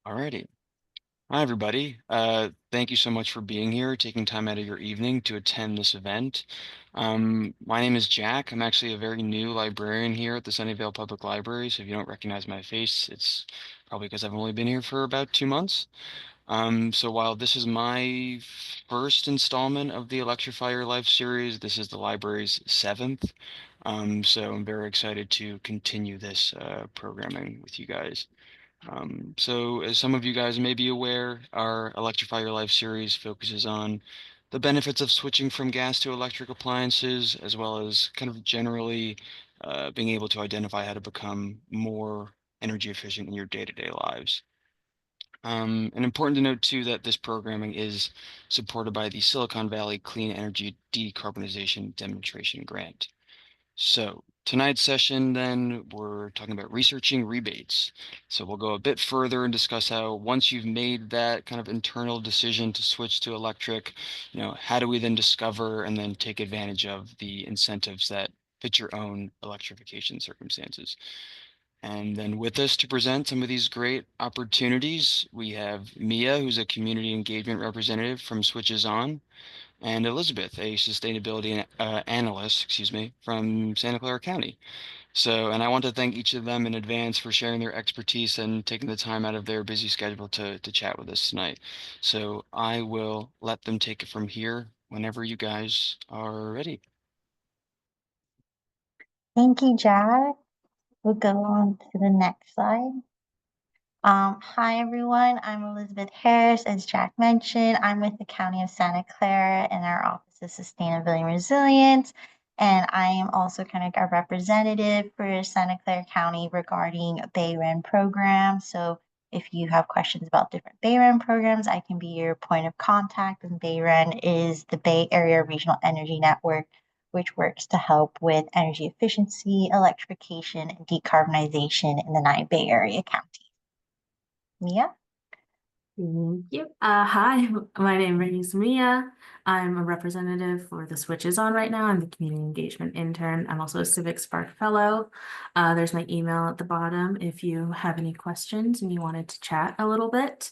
Alrighty. Hi, everybody. Thank you so much for being here, taking time out of your evening to attend this event. My name is Jack. I'm actually a very new librarian here at the Sunnyvale Public Library. So if you don't recognize my face, it's probably because I've only been here for about 2 months. So while this is my first installment of the Electrify Your Life series, this is the library's seventh. So I'm very excited to continue this programming with you guys. So as some of you guys may be aware, our Electrify Your Life series focuses on the benefits of switching from gas to electric appliances, as well as kind of generally being able to identify how to become more energy efficient in your day-to-day lives. And important to note too that this programming is supported by the Silicon Valley Clean Energy Decarbonization Demonstration Grant. So tonight's session, then, we're talking about researching rebates. So we'll go a bit further and discuss how once you've made that kind of internal decision to switch to electric, how do we then discover and then take advantage of the incentives that fit your own electrification circumstances. And then with us to present some of these great opportunities, we have Mia, who's a community engagement representative from Switches On, and Elizabeth, a sustainability analyst, excuse me, from Santa Clara County. So, and I want to thank each of them in advance for sharing their expertise and taking the time out of their busy schedule to chat with us tonight. So I will let them take it from here whenever you guys are ready. Thank you, Jack. We'll go on to the next slide. Hi, everyone. I'm Elizabeth Harris. As Jack mentioned, I'm with the County of Santa Clara in our Office of Sustainability and Resilience. And I am also kind of a representative for Santa Clara County regarding BayREN program. So if you have questions about different BayREN programs, I can be your point of contact. And BayREN is the Bay Area Regional Energy Network, which works to help with energy efficiency, electrification, and decarbonization in the 9 Bay Area counties. Mia? Thank you. Hi, my name is Mia. I'm a representative for the Switches On right now. I'm the community engagement intern. I'm also a Civic Spark Fellow. There's my email at the bottom if you have any questions and you wanted to chat a little bit.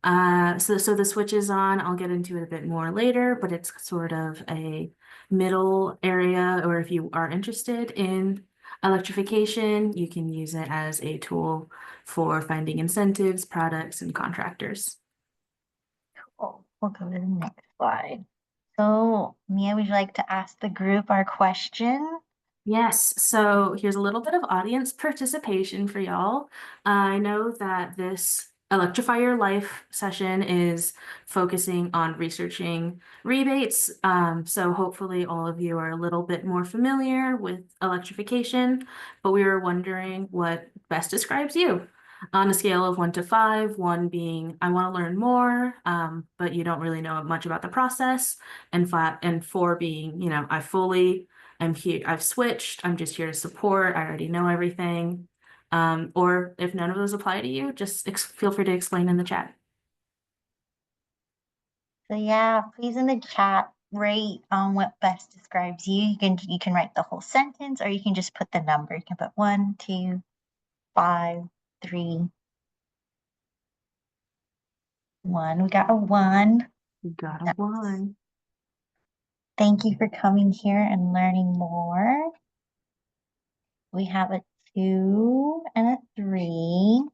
So the Switches On, I'll get into it a bit more later, but it's sort of a middle area, or if you are interested in electrification, you can use it as a tool for finding incentives, products, and contractors. Cool. We'll go to the next slide. So, Mia, would you like to ask the group our question? Yes, so here's a little bit of audience participation for y'all. I know that this Electrify Your Life session is focusing on researching rebates. So hopefully all of you are a little bit more familiar with electrification, but we were wondering what best describes you on a scale of 1 to 5, 1 being I want to learn more, but you don't really know much about the process, and 4 being, I'm here, I've switched, I'm just here to support, I already know everything. Or if none of those apply to you, just feel free to explain in the chat. So yeah, please in the chat rate on what best describes you. You can write the whole sentence or you can just put the number. You can put 1, 2, 5, 3, 1. We got a 1. You got a Nice. 1. Thank you for coming here and learning more. We have a 2 and a 3.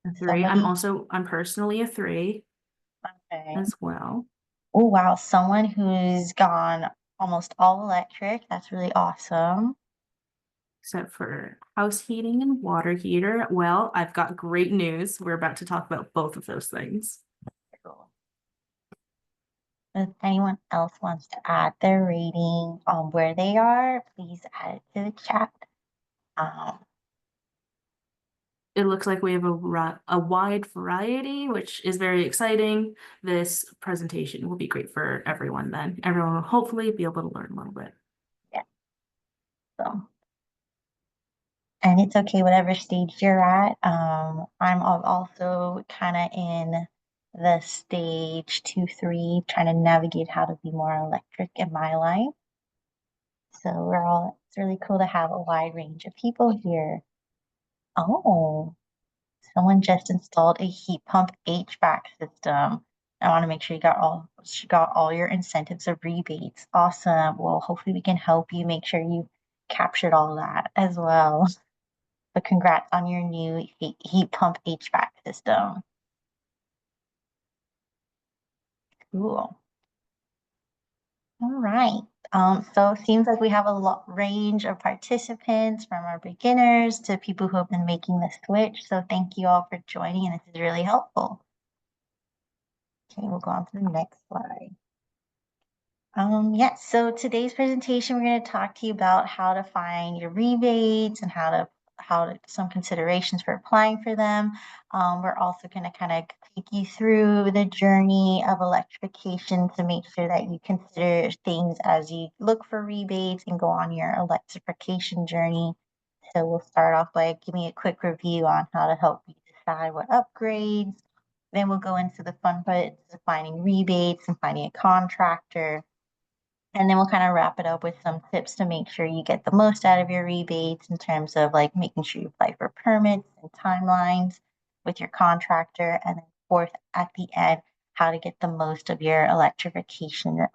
A 3. I'm personally a 3 Okay. as well. Oh, wow. Someone who's gone almost all electric. That's really awesome. Except for house heating and water heater. Well, I've got great news. We're about to talk about both of those things. Cool. If anyone else wants to add their rating on where they are, please add it to the chat. It looks like we have a wide variety, which is very exciting. This presentation will be great for everyone then. Everyone will hopefully be able to learn a little bit. Yeah. So, and it's okay, whatever stage you're at. I'm also kind of in the stage 2, 3, trying to navigate how to be more electric in my life. So it's really cool to have a wide range of people here. Oh, Someone just installed a heat pump HVAC system. I want to make sure you got all your incentives of rebates. Awesome. Well, hopefully we can help you make sure you captured all that as well. But congrats on your new heat pump HVAC system. Cool. All right. So it seems like we have a lot range of participants from our beginners to people who have been making the switch. So thank you all for joining, and this is really helpful. Okay, we'll go on to the next slide. Yes, so today's presentation, we're going to talk to you about how to find your rebates and some considerations for applying for them. We're also going to kind of take you through the journey of electrification to make sure that you consider things as you look for rebates and go on your electrification journey. So we'll start off by giving a quick review on how to help you decide what upgrades. Then we'll go into the fun parts of finding rebates and finding a contractor. And then we'll kind of wrap it up with some tips to make sure you get the most out of your rebates in terms of like making sure you apply for permits and timelines with your contractor. And then fourth, at the end, how to get the most of your electrification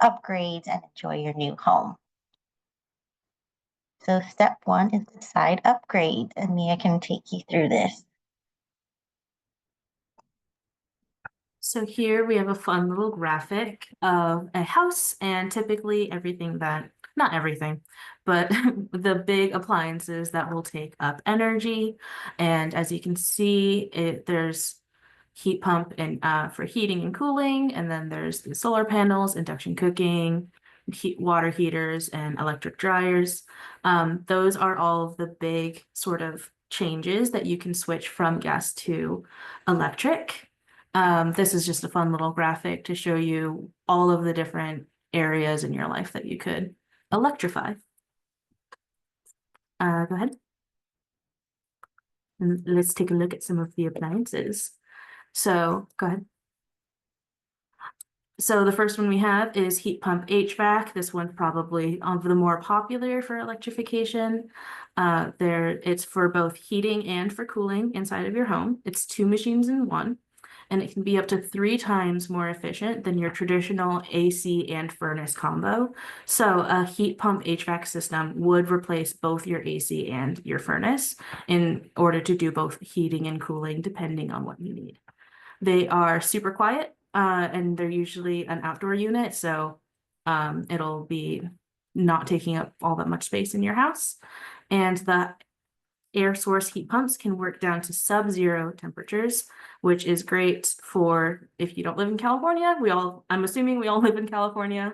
upgrades and enjoy your new home. So step one is decide upgrade, and Mia can take you through this. So here we have a fun little graphic of a house and typically everything that, not everything, but the big appliances that will take up energy. And as you can see, there's heat pump and for heating and cooling, and then there's the solar panels, induction cooking, water heaters, and electric dryers. Those are all of the big sort of changes that you can switch from gas to electric. This is just a fun little graphic to show you all of the different areas in your life that you could electrify. Go ahead. And let's take a look at some of the appliances. So go ahead. So the first one we have is heat pump HVAC. This one's probably of the more popular for electrification. It's for both heating and for cooling inside of your home. It's two machines in one, and it can be up to 3 times more efficient than your traditional AC and furnace combo. So a heat pump HVAC system would replace both your AC and your furnace in order to do both heating and cooling, depending on what you need. They are super quiet, and they're usually an outdoor unit, so it'll be not taking up all that much space in your house. And the air source heat pumps can work down to sub-zero temperatures, which is great for if you don't live in California. I'm assuming we all live in California.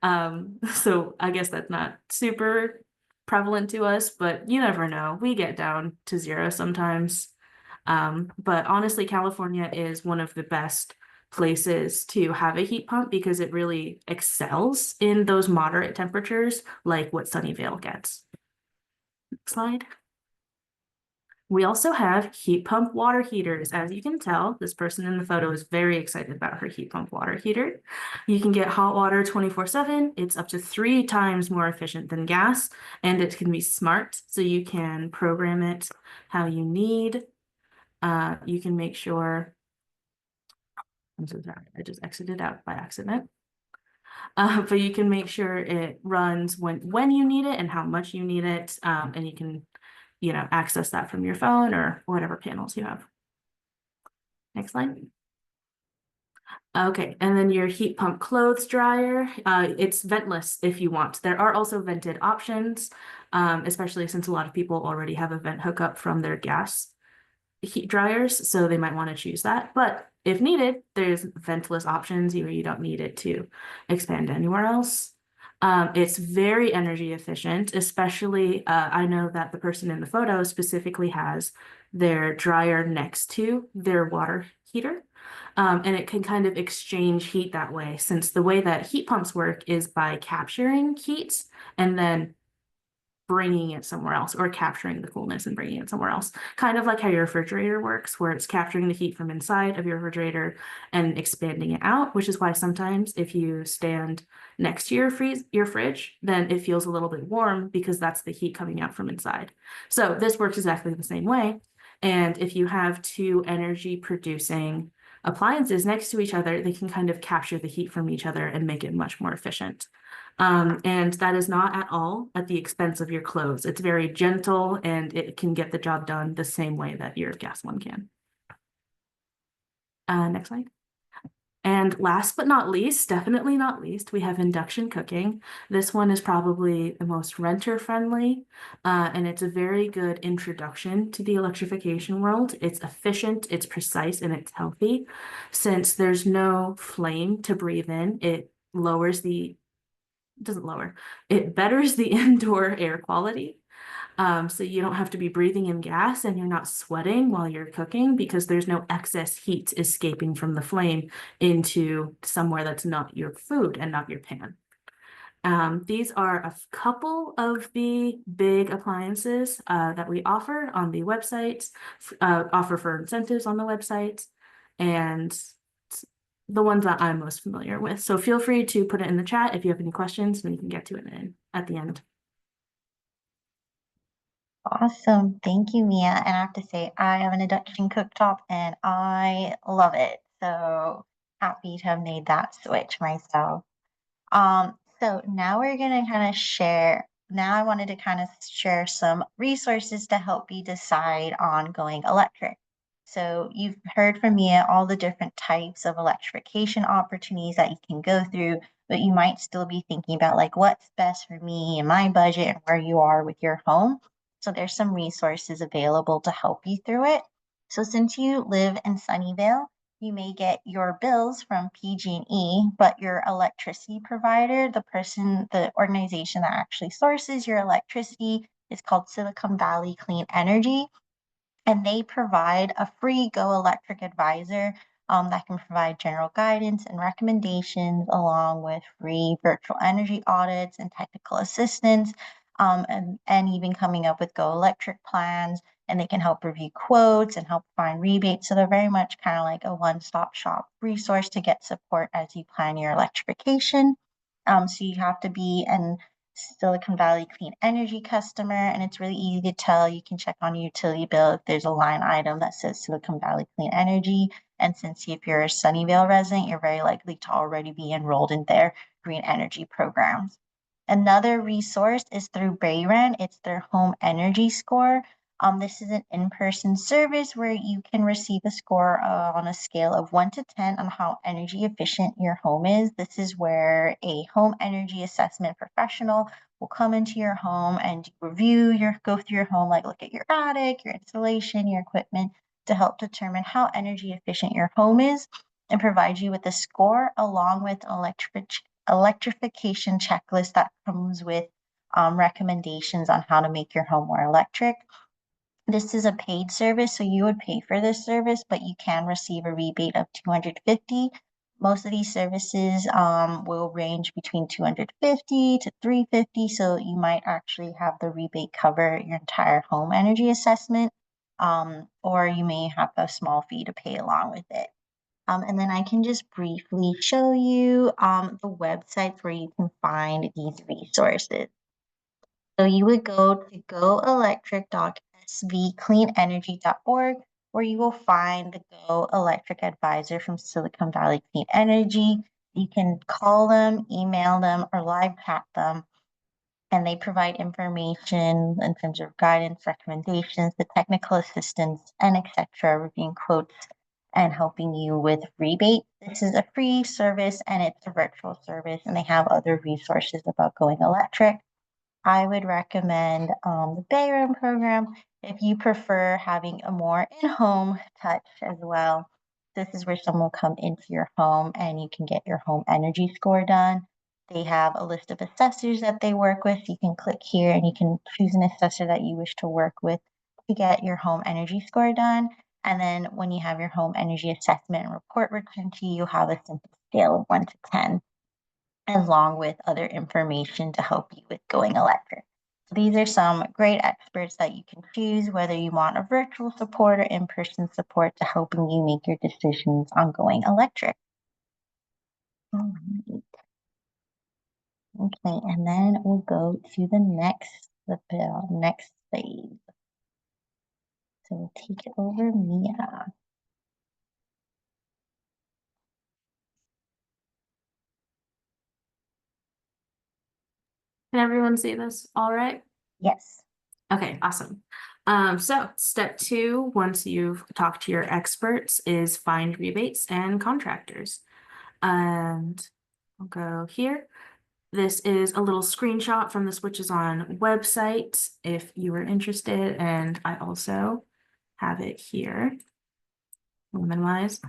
So I guess that's not super prevalent to us, but you never know. We get down to 0 sometimes. But honestly, California is one of the best places to have a heat pump because it really excels in those moderate temperatures, like what Sunnyvale gets. Next slide. We also have heat pump water heaters. As you can tell, this person in the photo is very excited about her heat pump water heater. You can get hot water 24/7. It's up to 3 times more efficient than gas, and it can be smart, so you can program it how you need. You can make sure, I'm so sorry, I just exited out by accident. But you can make sure it runs when you need it and how much you need it, and you can access that from your phone or whatever panels you have. Next slide. Okay, and then your heat pump clothes dryer, it's ventless if you want. There are also vented options, especially since a lot of people already have a vent hookup from their gas heat dryers, so they might want to choose that. But if needed, there's ventless options where you don't need it to expand anywhere else. It's very energy efficient, especially I know that the person in the photo specifically has their dryer next to their water heater. And it can kind of exchange heat that way, since the way that heat pumps work is by capturing heat and then bringing it somewhere else, or capturing the coolness and bringing it somewhere else. Kind of like how your refrigerator works, where it's capturing the heat from inside of your refrigerator and expanding it out, which is why sometimes if you stand next to your fridge, then it feels a little bit warm because that's the heat coming out from inside. So this works exactly the same way. And if you have two energy producing appliances next to each other, they can kind of capture the heat from each other and make it much more efficient. And that is not at all at the expense of your clothes. It's very gentle and it can get the job done the same way that your gas one can. Next slide. And last but not least, definitely not least, we have induction cooking. This one is probably the most renter friendly, and it's a very good introduction to the electrification world. It's efficient, it's precise, and it's healthy. Since there's no flame to breathe in, it lowers the, doesn't lower, it betters the indoor air quality. So you don't have to be breathing in gas and you're not sweating while you're cooking because there's no excess heat escaping from the flame into somewhere that's not your food and not your pan. These are a couple of the big appliances that we offer on the website, offer for incentives on the website, and the ones that I'm most familiar with. So feel free to put it in the chat if you have any questions, and we can get to it at the end. Awesome. Thank you, Mia. And I have to say, I have an induction cooktop and I love it. So happy to have made that switch myself. So now we're gonna kind of share. Now I wanted to kind of share some resources to help you decide on going electric. So you've heard from me all the different types of electrification opportunities that you can go through, but you might still be thinking about like what's best for me and my budget and where you are with your home. So there's some resources available to help you through it. So since you live in Sunnyvale, you may get your bills from PG&E, but your electricity provider, the organization that actually sources your electricity, is called Silicon Valley Clean Energy, and they provide a free Go Electric advisor that can provide general guidance and recommendations along with free virtual energy audits and technical assistance, and even coming up with Go Electric plans. And they can help review quotes and help find rebates. So they're very much kind of like a one-stop shop resource to get support as you plan your electrification. So you have to be an Silicon Valley Clean Energy customer, and it's really easy to tell. You can check on your utility bill if there's a line item that says Silicon Valley Clean Energy. And since if you're a Sunnyvale resident, you're very likely to already be enrolled in their green energy programs. Another resource is through BayREN. It's their home energy score. This is an in-person service where you can receive a score on a scale of 1 to 10 on how energy efficient your home is. This is where a home energy assessment professional will come into your home and go through your home, like look at your attic, your insulation, your equipment to help determine how energy efficient your home is and provide you with a score along with an electrification checklist that comes with recommendations on how to make your home more electric. This is a paid service, so you would pay for this service, but you can receive a rebate of 250. Most of these services will range between 250 to 350, so you might actually have the rebate cover your entire home energy assessment, or you may have a small fee to pay along with it. And then I can just briefly show you the websites where you can find these resources. So you would go to goelectric.svcleanenergy.org, where you will find the Go Electric advisor from Silicon Valley Clean Energy. You can call them, email them, or live chat them, and they provide information in terms of guidance, recommendations, the technical assistance, and etc., reviewing quotes and helping you with rebates. This is a free service and it's a virtual service, and they have other resources about going electric. I would recommend the BayREN program if you prefer having a more in-home touch as well. This is where someone will come into your home and you can get your home energy score done. They have a list of assessors that they work with. You can click here and you can choose an assessor that you wish to work with to get your home energy score done. And then when you have your home energy assessment and report returned to you, you'll have a simple scale of 1 to 10 along with other information to help you with going electric. So these are some great experts that you can choose, whether you want a virtual support or in-person support to helping you make your decisions on going electric. All right. Okay, and then we'll go to the next phase. So we'll take it over, Mia. Can everyone see this all right? Yes. Okay, awesome. So step two, once you've talked to your experts, is find rebates and contractors. And I'll go here. This is a little screenshot from the Switches On website if you are interested, and I also have it here. We'll minimize.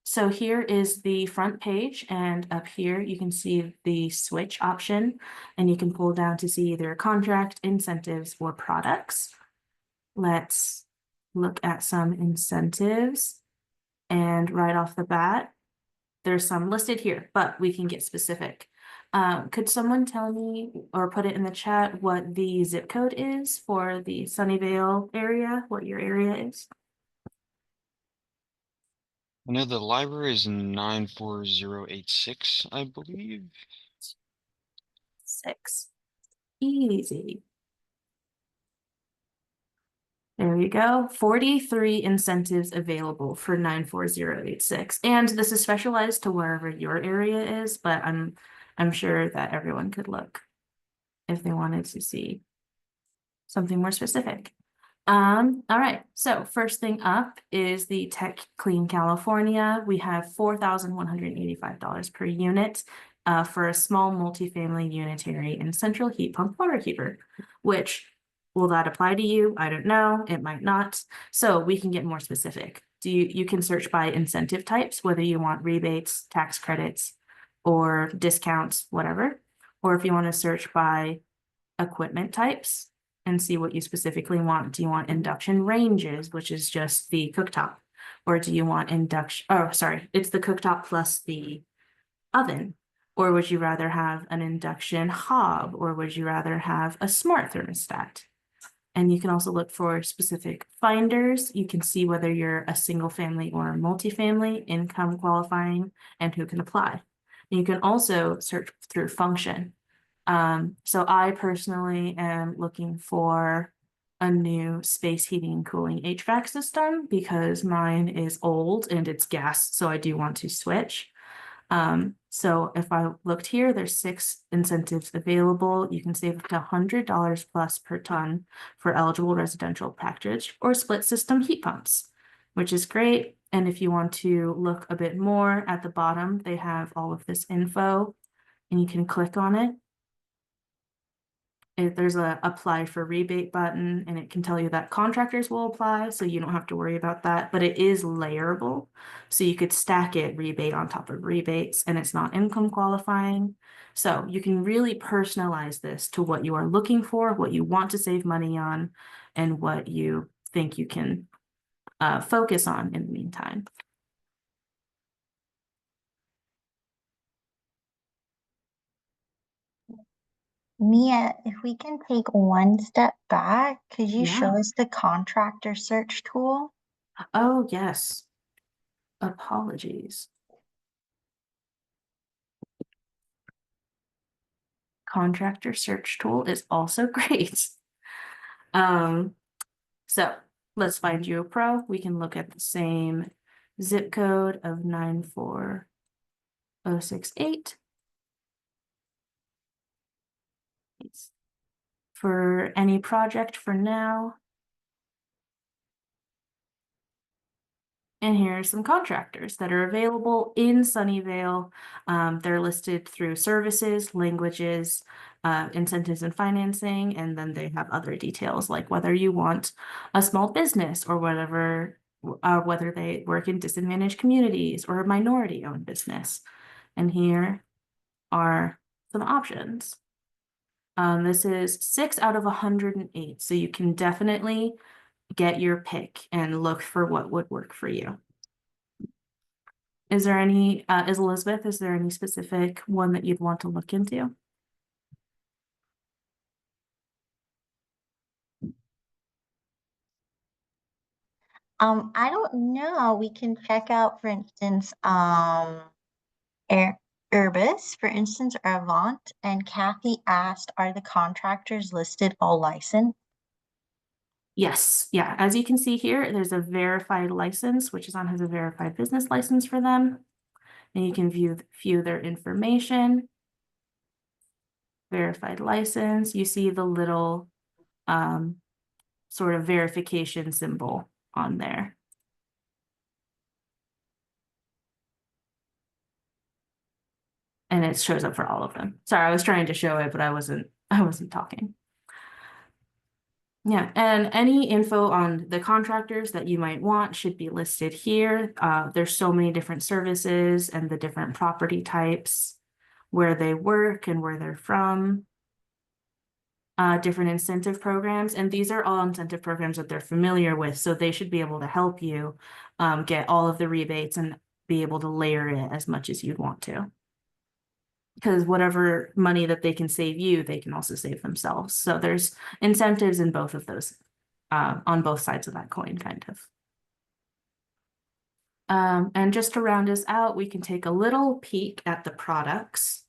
So here is the front page, and up here you can see the switch option, and you can pull down to see either contract, incentives, or products. Let's look at some incentives. And right off the bat, there's some listed here, but we can get specific. Could someone tell me or put it in the chat what the zip code is for the Sunnyvale area, what your area is? I know the library is 94086, I believe. 6. Easy. There you go. 43 incentives available for 94086. And this is specialized to wherever your area is, but I'm sure that everyone could look if they wanted to see something more specific. All right, so first thing up is the Tech Clean California. We have $4,185 per unit for a small multifamily unitary and central heat pump water heater, which will that apply to you? I don't know, it might not. So we can get more specific. You can search by incentive types, whether you want rebates, tax credits, or discounts, whatever. Or if you want to search by equipment types and see what you specifically want. Do you want induction ranges, which is just the cooktop? Or do you want induction, oh, sorry, it's the cooktop plus the oven. Or would you rather have an induction hob? Or would you rather have a smart thermostat? And you can also look for specific finders. You can see whether you're a single family or a multifamily, income qualifying, and who can apply. And you can also search through function. So I personally am looking for a new space heating and cooling HVAC system because mine is old and it's gas, so I do want to switch. So if I looked here, there's 6 incentives available. You can save up to $100 plus per ton for eligible residential package or split system heat pumps, which is great. And if you want to look a bit more at the bottom, they have all of this info and you can click on it. There's a apply for rebate button and it can tell you that contractors will apply, so you don't have to worry about that, but it is layerable. So you could stack it rebate on top of rebates and it's not income qualifying. So you can really personalize this to what you are looking for, what you want to save money on, and what you think you can focus on in the meantime. Mia, if we can take one step back, could you show Yeah. us the contractor search tool? Oh, yes. Apologies. Contractor search tool is also great. Um, so let's find you a pro. We can look at the same zip code of 94068. For any project for now. And here are some contractors that are available in Sunnyvale. They're listed through services, languages, incentives and financing, and then they have other details like whether you want a small business or whatever, whether they work in disadvantaged communities or a minority-owned business. And here are some options. This is 6 out of 108, so you can definitely get your pick and look for what would work for you. Is there any, Elizabeth, is there any specific one that you'd want to look into? I don't know. We can check out, for instance, Urbis, for instance, or Avant. And Kathy asked, are the contractors listed all licensed? Yes, yeah. As you can see here, there's a verified license, which is on has a verified business license for them. And you can view their information. Verified license. You see the little sort of verification symbol on there. And it shows up for all of them. Sorry, I was trying to show it, but I wasn't talking. Yeah, and any info on the contractors that you might want should be listed here. There's so many different services and the different property types, where they work and where they're from, different incentive programs. And these are all incentive programs that they're familiar with, so they should be able to help you get all of the rebates and be able to layer it as much as you'd want to. Because whatever money that they can save you, they can also save themselves. So there's incentives in both of those, on both sides of that coin, kind of. And just to round us out, we can take a little peek at the products.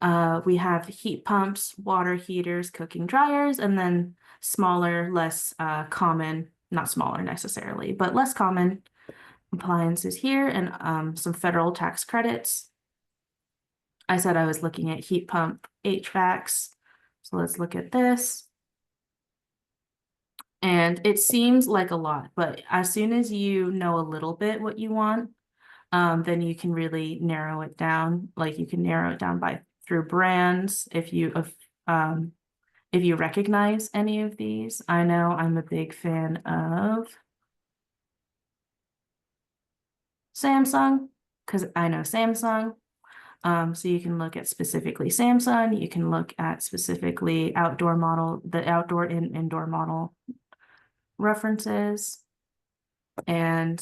We have heat pumps, water heaters, cooking dryers, and then smaller, less common, not smaller necessarily, but less common appliances here, and some federal tax credits. I said I was looking at heat pump HVACs. So let's look at this. And it seems like a lot, but as soon as you know a little bit what you want, then you can really narrow it down. Like you can narrow it down by through brands if you recognize any of these. I know I'm a big fan of Samsung because I know Samsung. So you can look at specifically Samsung, you can look at specifically outdoor model, the outdoor and indoor model references. And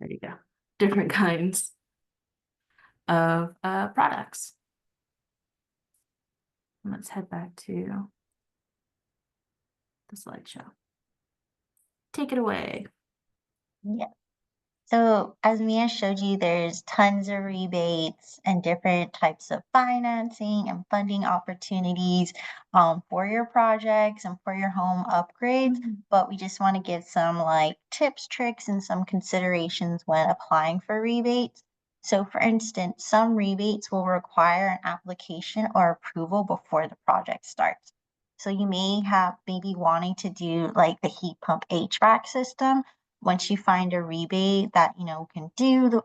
there you go, different kinds of products. Let's head back to the slideshow. Take it away. Yeah. So as Mia showed you, there's tons of rebates and different types of financing and funding opportunities for your projects and for your home upgrades. But we just want to give some like tips, tricks, and some considerations when applying for rebates. So for instance, some rebates will require an application or approval before the project starts. So you may have maybe wanting to do like the heat pump HVAC system. Once you find a rebate that can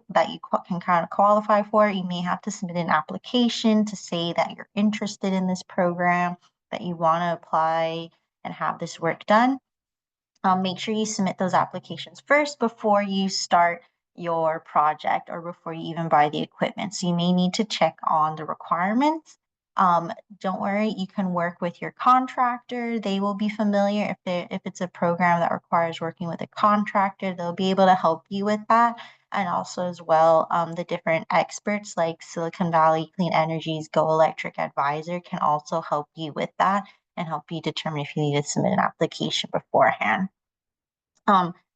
that you can kind of qualify for, you may have to submit an application to say that you're interested in this program, that you want to apply and have this work done. Make sure you submit those applications first before you start your project or before you even buy the equipment. So you may need to check on the requirements. Don't worry, you can work with your contractor. They will be familiar if it's a program that requires working with a contractor, they'll be able to help you with that. And also as well, the different experts like Silicon Valley Clean Energy's Go Electric Advisor can also help you with that and help you determine if you need to submit an application beforehand.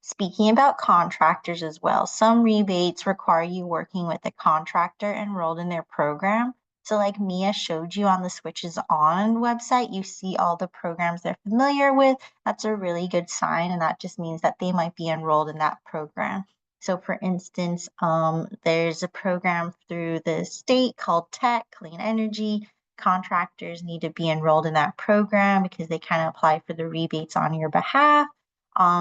Speaking about contractors as well, some rebates require you working with a contractor enrolled in their program. So like Mia showed you on the Switches On website, you see all the programs they're familiar with. That's a really good sign, and that just means that they might be enrolled in that program. So for instance, there's a program through the state called Tech Clean Energy. Contractors need to be enrolled in that program because they kind of apply for the rebates on your behalf.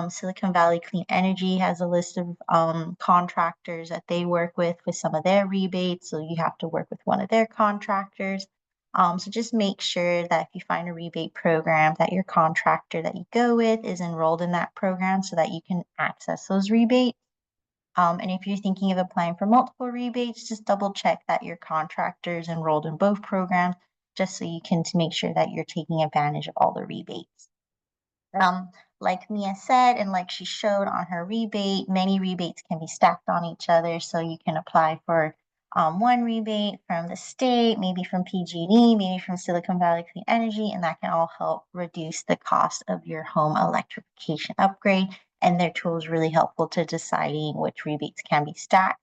Silicon Valley Clean Energy has a list of contractors that they work with some of their rebates. So you have to work with one of their contractors. So just make sure that if you find a rebate program, that your contractor that you go with is enrolled in that program so that you can access those rebates. And if you're thinking of applying for multiple rebates, just double check that your contractor is enrolled in both programs, just so you can to make sure that you're taking advantage of all the rebates. Like Mia said, and like she showed on her rebate, many rebates can be stacked on each other. So you can apply for one rebate from the state, maybe from PG&E, maybe from Silicon Valley Clean Energy, and that can all help reduce the cost of your home electrification upgrade. And their tool is really helpful to deciding which rebates can be stacked.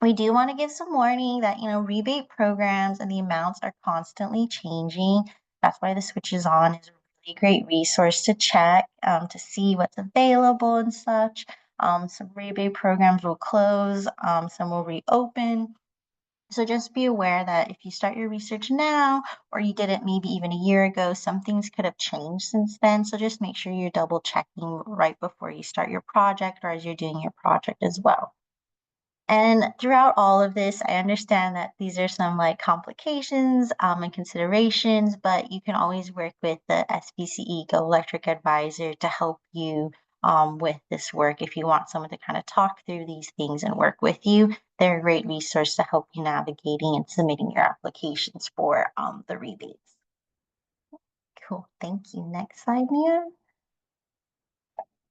We do want to give some warning that, rebate programs and the amounts are constantly changing. That's why the switches on is a really great resource to check, to see what's available and such. Some rebate programs will close, some will reopen. So just be aware that if you start your research now, or you did it maybe even a year ago, some things could have changed since then. So just make sure you're double checking right before you start your project or as you're doing your project as well. And throughout all of this, I understand that these are some like complications and considerations, but you can always work with the SBCE Go Electric Advisor to help you with this work. If you want someone to kind of talk through these things and work with you, they're a great resource to help you navigating and submitting your applications for the rebates. Cool. Thank you. Next slide, Mia.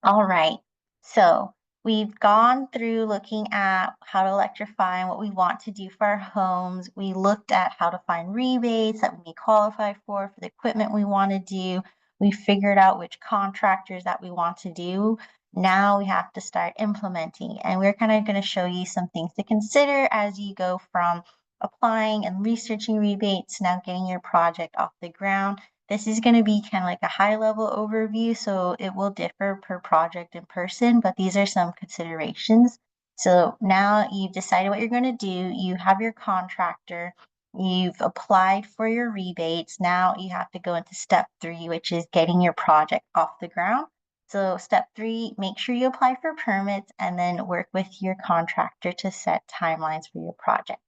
All right. So we've gone through looking at how to electrify and what we want to do for our homes. We looked at how to find rebates that we may qualify for the equipment we want to do. We figured out which contractors that we want to do. Now we have to start implementing, and we're kind of going to show you some things to consider as you go from applying and researching rebates, now getting your project off the ground. This is going to be kind of like a high level overview, so it will differ per project and person, but these are some considerations. So now you've decided what you're going to do. You have your contractor. You've applied for your rebates. Now you have to go into step 3, which is getting your project off the ground. So step 3, make sure you apply for permits and then work with your contractor to set timelines for your project.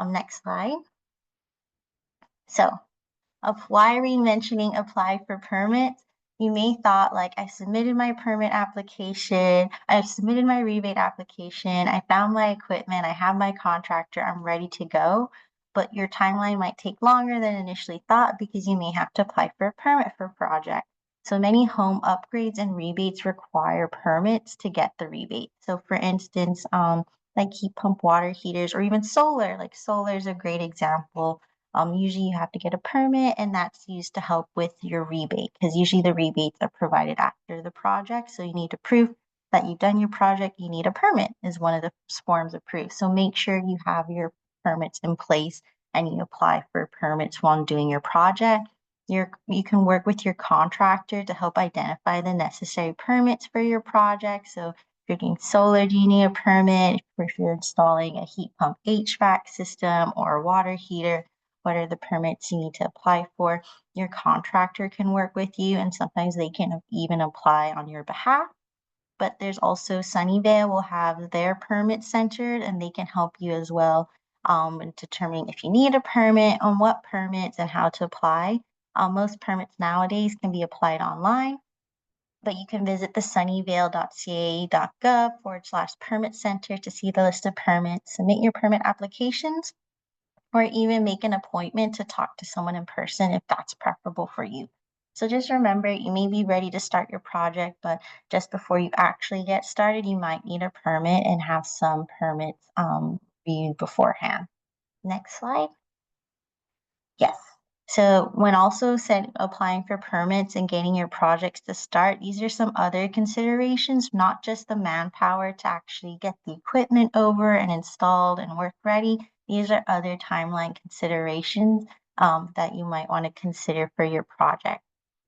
Next slide. So why are we mentioning apply for permits? You may thought like I submitted my permit application, I've submitted my rebate application, I found my equipment, I have my contractor, I'm ready to go. But your timeline might take longer than initially thought because you may have to apply for a permit for a project. So many home upgrades and rebates require permits to get the rebate. So for instance, like heat pump water heaters or even solar, like solar is a great example. Usually you have to get a permit, and that's used to help with your rebate because usually the rebates are provided after the project. So you need to prove that you've done your project. You need a permit is one of the forms of proof. So make sure you have your permits in place and you apply for permits while doing your project. You can work with your contractor to help identify the necessary permits for your project. So if you're doing solar, do you need a permit? If you're installing a heat pump HVAC system or a water heater, what are the permits you need to apply for? Your contractor can work with you, and sometimes they can even apply on your behalf. But there's also Sunnyvale will have their permit centered, and they can help you as well in determining if you need a permit, on what permits, and how to apply. Most permits nowadays can be applied online, but you can visit the sunnyvale.ca.gov/permit center to see the list of permits, submit your permit applications, or even make an appointment to talk to someone in person if that's preferable for you. So just remember, you may be ready to start your project, but just before you actually get started, you might need a permit and have some permits viewed beforehand. Next slide. Yes. So when also said applying for permits and getting your projects to start, these are some other considerations, not just the manpower to actually get the equipment over and installed and work ready. These are other timeline considerations that you might want to consider for your project.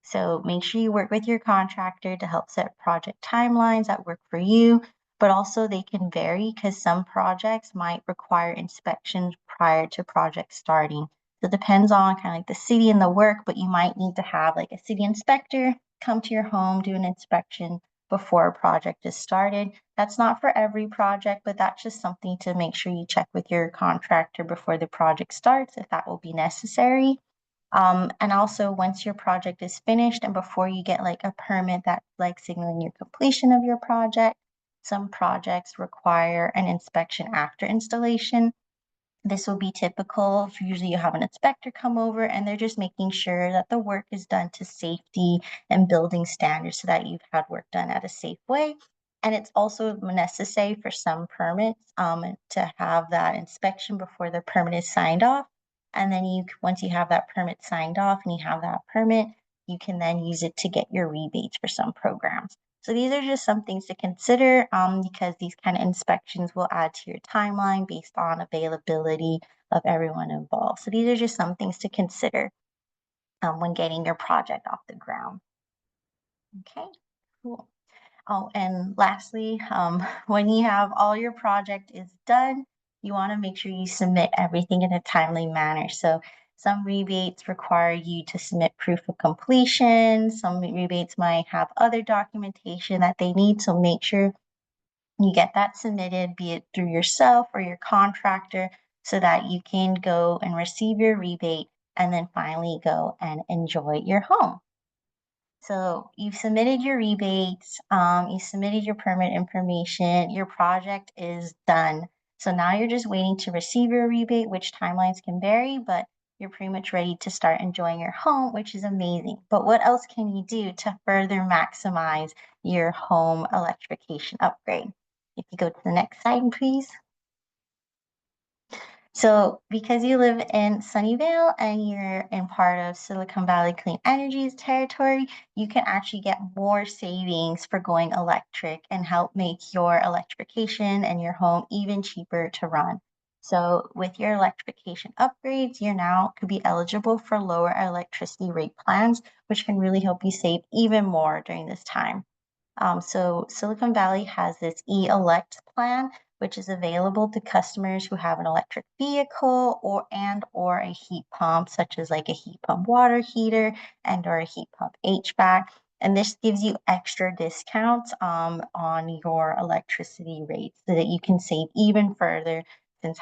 So make sure you work with your contractor to help set project timelines that work for you, but also they can vary because some projects might require inspections prior to project starting. So it depends on kind of like the city and the work, but you might need to have like a city inspector come to your home, do an inspection before a project is started. That's not for every project, but that's just something to make sure you check with your contractor before the project starts, if that will be necessary. And also once your project is finished and before you get like a permit that's like signaling your completion of your project, some projects require an inspection after installation. This will be typical. Usually you have an inspector come over and they're just making sure that the work is done to safety and building standards so that you've had work done at a safe way. And it's also necessary for some permits to have that inspection before the permit is signed off. And then once you have that permit signed off and you have that permit, you can then use it to get your rebates for some programs. So these are just some things to consider because these kind of inspections will add to your timeline based on availability of everyone involved. So these are just some things to consider when getting your project off the ground. Okay, cool. Oh, and lastly, when you have all your project is done, you want to make sure you submit everything in a timely manner. So some rebates require you to submit proof of completion. Some rebates might have other documentation that they need. So make sure you get that submitted, be it through yourself or your contractor, so that you can go and receive your rebate and then finally go and enjoy your home. So you've submitted your rebates, you submitted your permit information, your project is done. So now you're just waiting to receive your rebate, which timelines can vary, but you're pretty much ready to start enjoying your home, which is amazing. But what else can you do to further maximize your home electrification upgrade? If you go to the next slide, please. So because you live in Sunnyvale and you're in part of Silicon Valley Clean Energy's territory, you can actually get more savings for going electric and help make your electrification and your home even cheaper to run. So with your electrification upgrades, you're now could be eligible for lower electricity rate plans, which can really help you save even more during this time. So Silicon Valley has this e-elect plan, which is available to customers who have an electric vehicle or a heat pump, such as like a heat pump water heater and or a heat pump HVAC. And this gives you extra discounts on your electricity rates so that you can save even further since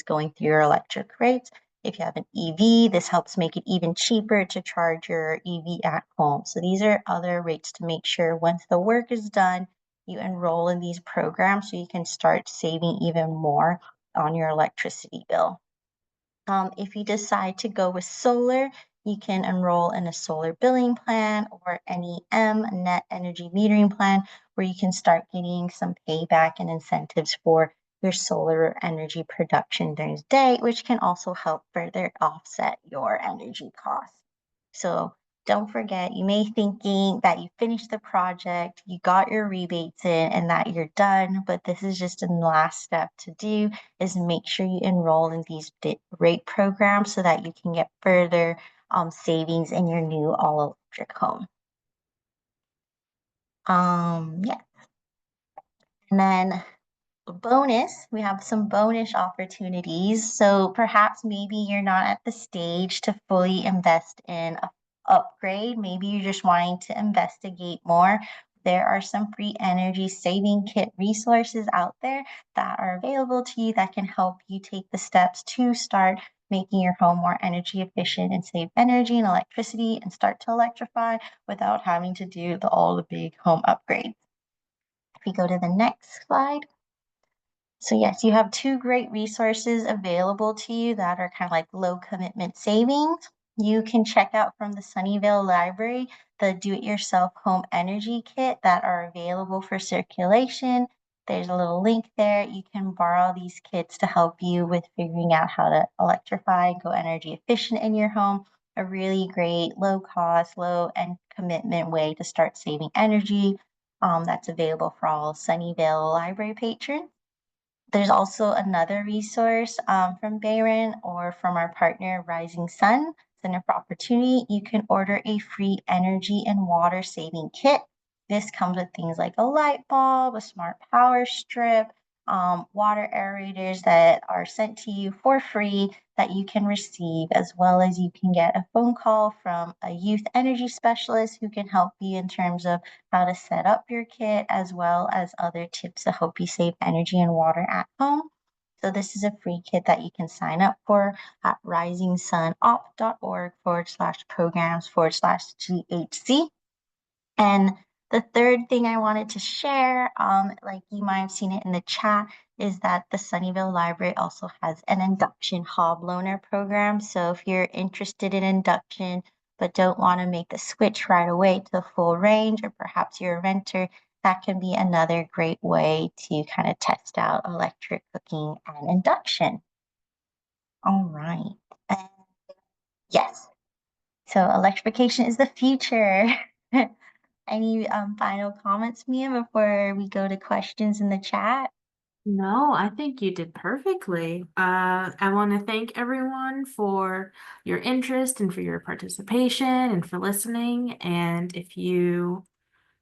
going through your electric rates. If you have an EV, this helps make it even cheaper to charge your EV at home. So these are other rates to make sure once the work is done, you enroll in these programs so you can start saving even more on your electricity bill. If you decide to go with solar, you can enroll in a solar billing plan or NEM, net energy metering plan, where you can start getting some payback and incentives for your solar energy production during the day, which can also help further offset your energy costs. So don't forget, you may thinking that you finished the project, you got your rebates in, and that you're done, but this is just a last step to do is make sure you enroll in these rate programs so that you can get further savings in your new all electric home. Yeah. And then bonus, we have some bonus opportunities. So perhaps maybe you're not at the stage to fully invest in a upgrade. Maybe you're just wanting to investigate more. There are some free energy saving kit resources out there that are available to you that can help you take the steps to start making your home more energy efficient and save energy and electricity and start to electrify without having to do all the big home upgrades. If we go to the next slide. So yes, you have two great resources available to you that are kind of like low commitment savings. You can check out from the Sunnyvale Library the do-it-yourself home energy kit that are available for circulation. There's a little link there. You can borrow these kits to help you with figuring out how to electrify and go energy efficient in your home. A really great low cost, low end commitment way to start saving energy. That's available for all Sunnyvale Library patrons. There's also another resource from BayREN or from our partner Rising Sun Center for Opportunity. You can order a free energy and water saving kit. This comes with things like a light bulb, a smart power strip, water aerators that are sent to you for free that you can receive, as well as you can get a phone call from a youth energy specialist who can help you in terms of how to set up your kit, as well as other tips to help you save energy and water at home. So this is a free kit that you can sign up for at risingsunop.org/programs/GHC. And the third thing I wanted to share, like you might have seen it in the chat, is that the Sunnyvale Library also has an induction hob loaner program. So if you're interested in induction but don't want to make the switch right away to the full range, or perhaps you're a renter, that can be another great way to kind of test out electric cooking and induction. All right. And yes, so electrification is the future. Any final comments, Mia, before we go to questions in the chat? No, I think you did perfectly. I want to thank everyone for your interest and for your participation and for listening. And if you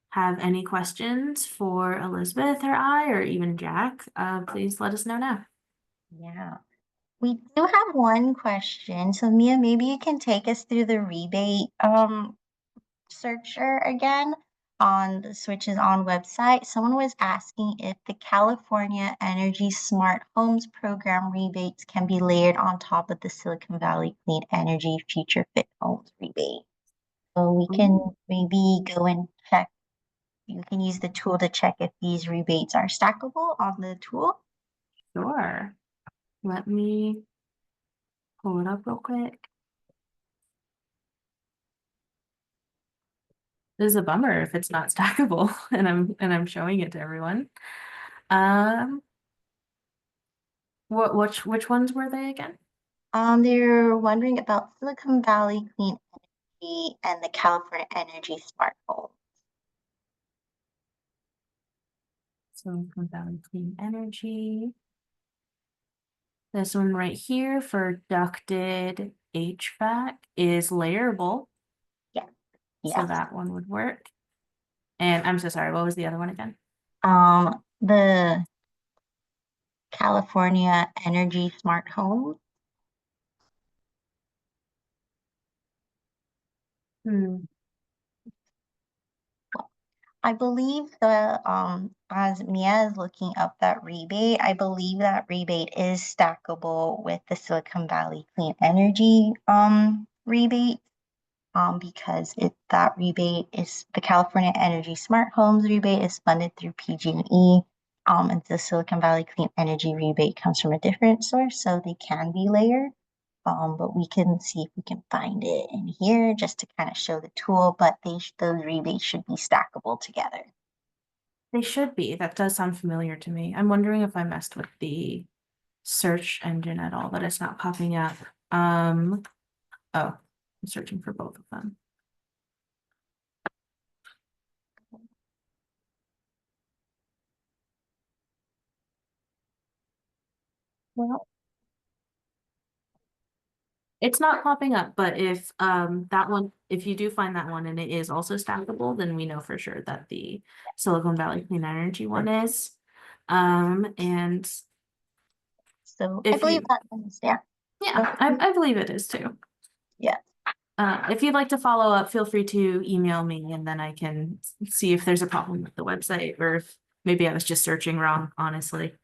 have any questions for Elizabeth or I, or even Jack, please let us know now. Yeah. We do have one question. So Mia, maybe you can take us through the rebate searcher again on the Switches On website. Someone was asking if the California Energy Smart Homes Program rebates can be layered on top of the Silicon Valley Clean Energy Future Fit Homes rebate. So we can Ooh, maybe go and check. You can use the tool to check if these rebates are stackable on the tool. sure. Let me pull it up real quick. This is a bummer if it's not stackable and I'm showing it to everyone. Um, which ones were they again? They're wondering about Silicon Valley Clean Energy and the California Energy Smart Home. Silicon Valley Clean Energy. This one right here for ducted HVAC is layerable, Yeah, so yes. that one would work. And I'm so sorry, what was the other one again? The California Energy Smart Home. Hmm. I believe as Mia is looking up that rebate, I believe that rebate is stackable with the Silicon Valley Clean Energy rebate. Because that rebate is the California Energy Smart Homes rebate is funded through PG&E. And the Silicon Valley Clean Energy rebate comes from a different source, so they can be layered. But we can see if we can find it in here just to kind of show the tool, but those rebates should be stackable together. They should be. That does sound familiar to me. I'm wondering if I messed with the search engine at all, that it's not popping up. Oh, I'm searching for both of them. Well, It's not popping up, but if that one, if you do find that one and it is also stackable, then we know for sure that the Silicon Valley Clean Energy one is. And so I if believe you, that one's there. yeah, Okay. I believe it is too. Yeah. If you'd like to follow up, feel free to email me and then I can see if there's a problem with the website or if maybe I was just searching wrong, honestly.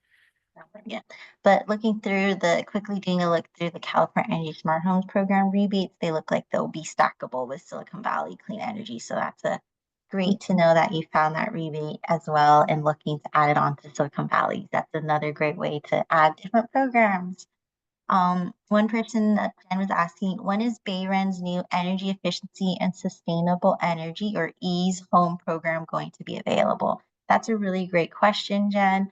Yeah, but looking through quickly doing a look through the California Energy Smart Homes Program rebates, they look like they'll be stackable with Silicon Valley Clean Energy. So that's a great to know that you found that rebate as well and looking to add it on to Silicon Valley. That's another great way to add different programs. One person that Jen was asking, when is BayREN's new Energy Efficiency and Sustainable Energy or EASE home program going to be available? That's a really great question, Jen.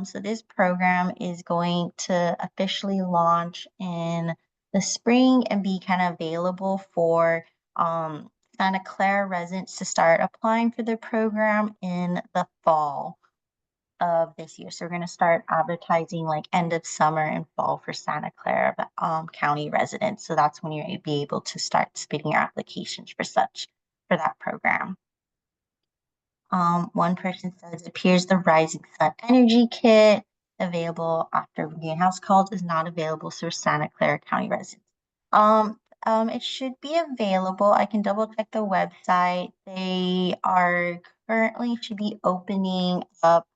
So this program is going to officially launch in the spring and be kind of available for Santa Clara residents to start applying for the program in the fall of this year. So we're going to start advertising like end of summer and fall for Santa Clara County residents. So that's when you'll be able to start submitting your applications for that program. One person says it appears the Rising Sun Energy Kit available after greenhouse calls is not available for Santa Clara County residents. It should be available. I can double check the website. They are currently should be opening up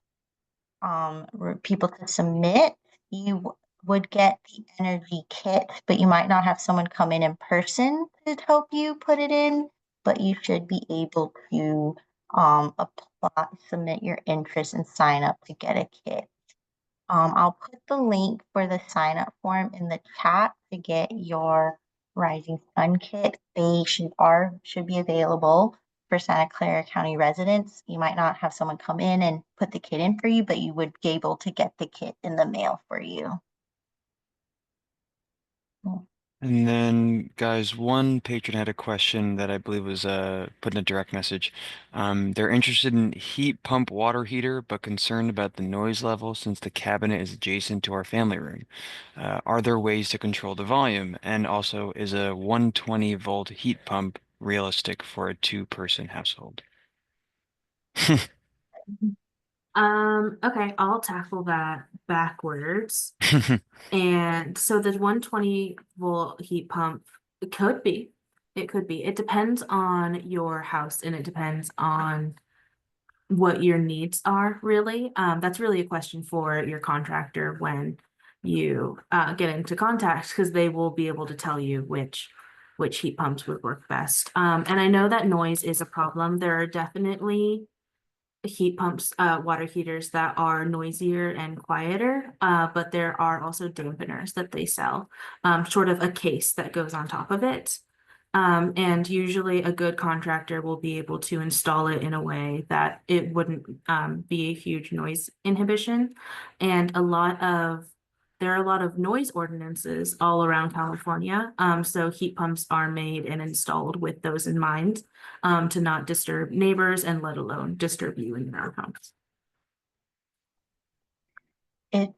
people to submit, you would get the energy kit, but you might not have someone come in person to help you put it in, but you should be able to apply, submit your interest and sign up to get a kit. I'll put the link for the sign up form in the chat to get your Rising Sun kit. They should be available for Santa Clara County residents. You might not have someone come in and put the kit in for you, but you would be able to get the kit in the mail for you. And then, guys, one patron had a question that I believe was put in a direct message. They're interested in heat pump water heater, but concerned about the noise level since the cabinet is adjacent to our family room. Are there ways to control the volume? And also, is a 120 volt heat pump realistic for a two-person household? Okay, I'll tackle that backwards. And so the 120-volt heat pump, it could be. It could be. It depends on your house and it depends on what your needs are, really. That's really a question for your contractor when you get into contact because they will be able to tell you which heat pumps would work best. And I know that noise is a problem. There are definitely heat pumps, water heaters that are noisier and quieter, but there are also dampeners that they sell, sort of a case that goes on top of it. And usually a good contractor will be able to install it in a way that it wouldn't be a huge noise inhibition. And there are a lot of noise ordinances all around California. So heat pumps are made and installed with those in mind, to not disturb neighbors and let alone disturb you in your own homes.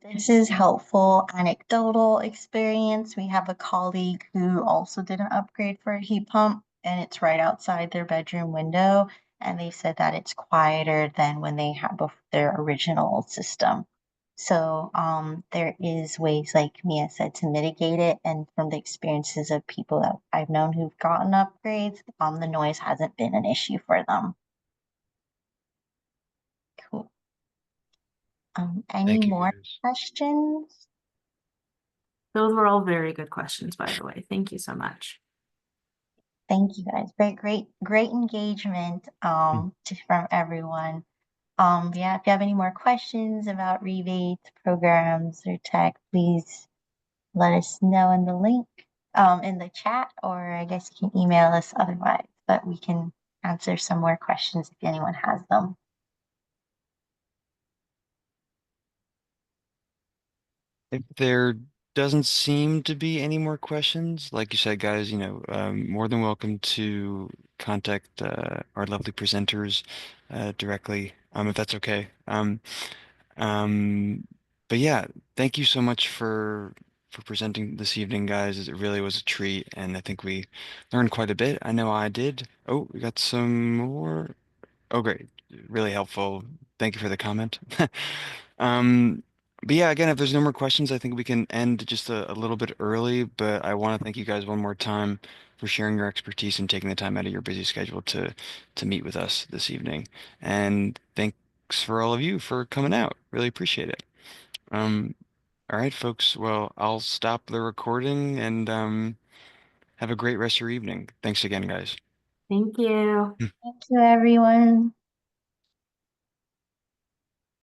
This is helpful anecdotal experience. We have a colleague who also did an upgrade for a heat pump, and it's right outside their bedroom window. And they said that it's quieter than when they had their original system. So there is ways, like Mia said, to mitigate it. And from the experiences of people that I've known who've gotten upgrades, the noise hasn't been an issue for them. Cool. Any Thank you, more guys. questions? Those were all very good questions, by the way. Thank you so much. Thank you guys. Great engagement from everyone. Yeah, if you have any more questions about rebates, programs, or tech, please let us know in the link in the chat, or I guess you can email us otherwise, but we can answer some more questions if anyone has them. If there doesn't seem to be any more questions, like you said, guys, more than welcome to contact our lovely presenters directly, if that's okay. Um, but yeah, thank you so much for presenting this evening, guys. It really was a treat, and I think we learned quite a bit. I know I did. Oh, we got some more. Oh, great. Really helpful. Thank you for the comment. Um, but yeah, again, if there's no more questions, I think we can end just a little bit early. But I want to thank you guys one more time for sharing your expertise and taking the time out of your busy schedule to meet with us this evening. And thanks for all of you for coming out. Really appreciate it. Um, all right, folks. Well, I'll stop the recording and have a great rest of your evening. Thanks again, guys. Thank you. Thank you, everyone.